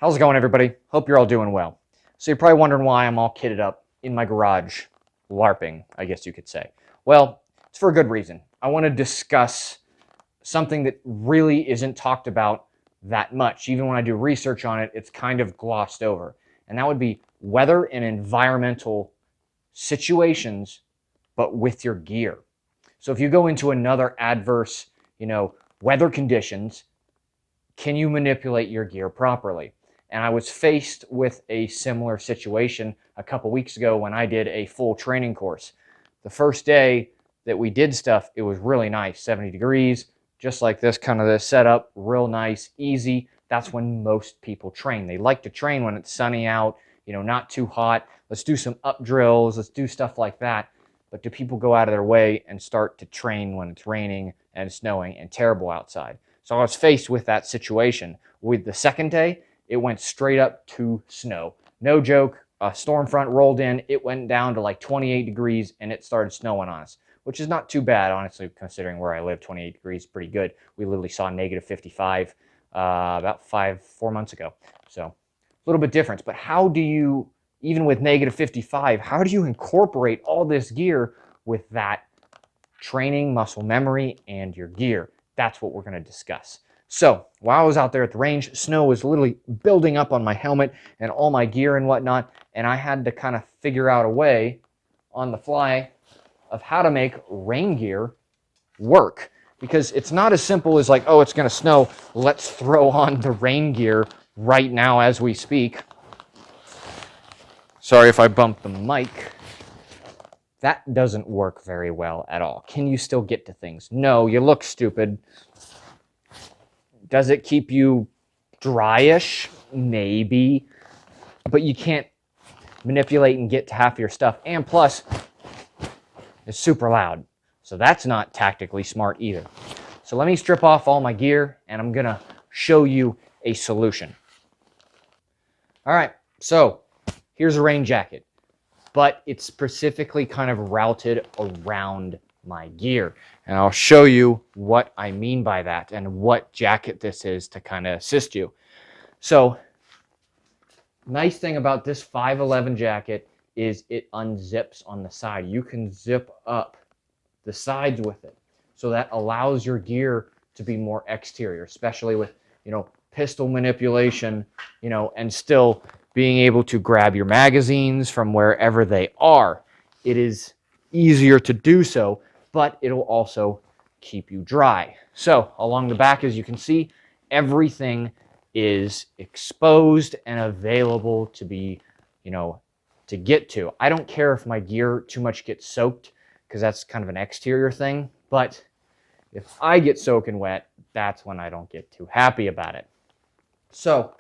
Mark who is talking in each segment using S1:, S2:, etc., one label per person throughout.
S1: How's it going, everybody? Hope you're all doing well. So you're probably wondering why I'm all kitted up in my garage, LARPing, I guess you could say. Well, it's for a good reason. I want to discuss something that really isn't talked about that much. Even when I do research on it, it's kind of glossed over. And that would be weather and environmental situations, but with your gear. So if you go into another adverse, weather conditions, can you manipulate your gear properly? And I was faced with a similar situation a couple weeks ago when I did a full training course. The first day that we did stuff, it was really nice, 70 degrees, just like this, kind of the setup, real nice, easy. That's when most people train. They like to train when it's sunny out, not too hot. Let's do some up drills, let's do stuff like that. But do people go out of their way and start to train when it's raining and snowing and terrible outside? So I was faced with that situation. With the second day, it went straight up to snow. No joke, a storm front rolled in, it went down to like 28 degrees and it started snowing on us, which is not too bad, honestly, considering where I live. 28 degrees, pretty good. We literally saw negative 55 about 4 months ago. So a little bit different. But how do you, even with negative 55, how do you incorporate all this gear with that training, muscle memory, and your gear? That's what we're going to discuss. So while I was out there at the range, snow was literally building up on my helmet and all my gear and whatnot, and I had to kind of figure out a way on the fly of how to make rain gear work. Because it's not as simple as like, oh, it's going to snow, let's throw on the rain gear right now as we speak. Sorry if I bumped the mic. That doesn't work very well at all. Can you still get to things? No, you look stupid. Does it keep you dryish? Maybe. But you can't manipulate and get to half your stuff. And plus, it's super loud. So that's not tactically smart either. So let me strip off all my gear and I'm going to show you a solution. All right, so here's a rain jacket, but it's specifically kind of routed around my gear. And I'll show you what I mean by that and what jacket this is to kind of assist you. So, nice thing about this 511 jacket is it unzips on the side. You can zip up the sides with it. So that allows your gear to be more exterior, especially with, pistol manipulation, and still being able to grab your magazines from wherever they are. It is easier to do so, but it'll also keep you dry. So along the back, as you can see, everything is exposed and available to be, to get to. I don't care if my gear too much gets soaked because that's kind of an exterior thing, but if I get soaking wet, that's when I don't get too happy about it. So,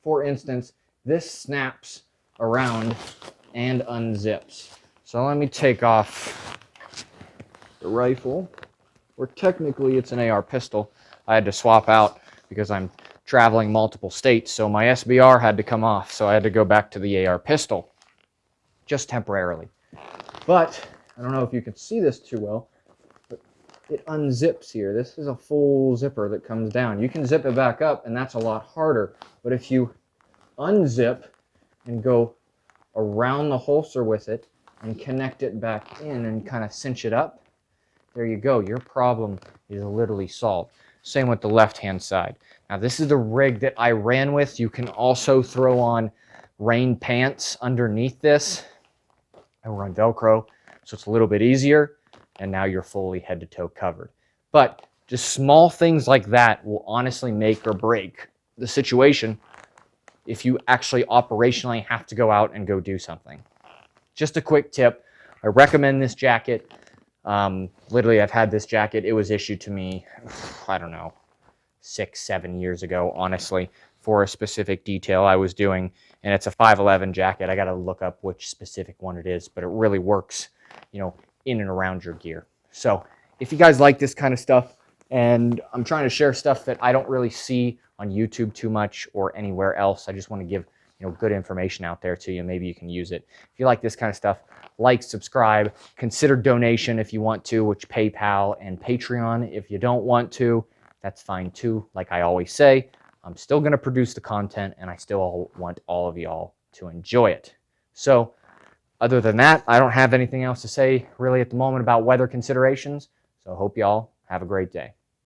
S1: for instance, this snaps around and unzips. So let me take off the rifle, or technically it's an AR pistol. I had to swap out because I'm traveling multiple states, so my SBR had to come off, so I had to go back to the AR pistol, just temporarily. But, I don't know if you can see this too well, but it unzips here. This is a full zipper that comes down. You can zip it back up, and that's a lot harder, but if you unzip and go around the holster with it and connect it back in and kind of cinch it up, there you go. Your problem is literally solved. Same with the left-hand side. Now, this is the rig that I ran with. You can also throw on rain pants underneath this. I run Velcro, so it's a little bit easier, and now you're fully head-to-toe covered. But just small things like that will honestly make or break the situation if you actually operationally have to go out and go do something. Just a quick tip, I recommend this jacket. Literally, I've had this jacket. It was issued to me, I don't know, 6-7 years ago, honestly, for a specific detail I was doing. And it's a 511 jacket. I got to look up which specific one it is, but it really works, in and around your gear. So if you guys like this kind of stuff, and I'm trying to share stuff that I don't really see on YouTube too much or anywhere else, I just want to give good information out there to you. Maybe you can use it. If you like this kind of stuff, like, subscribe, consider donation if you want to, which PayPal and Patreon. If you don't want to, that's fine too. Like I always say, I'm still going to produce the content, and I still want all of y'all to enjoy it. So other than that, I don't have anything else to say really at the moment about weather considerations. So I hope y'all have a great day.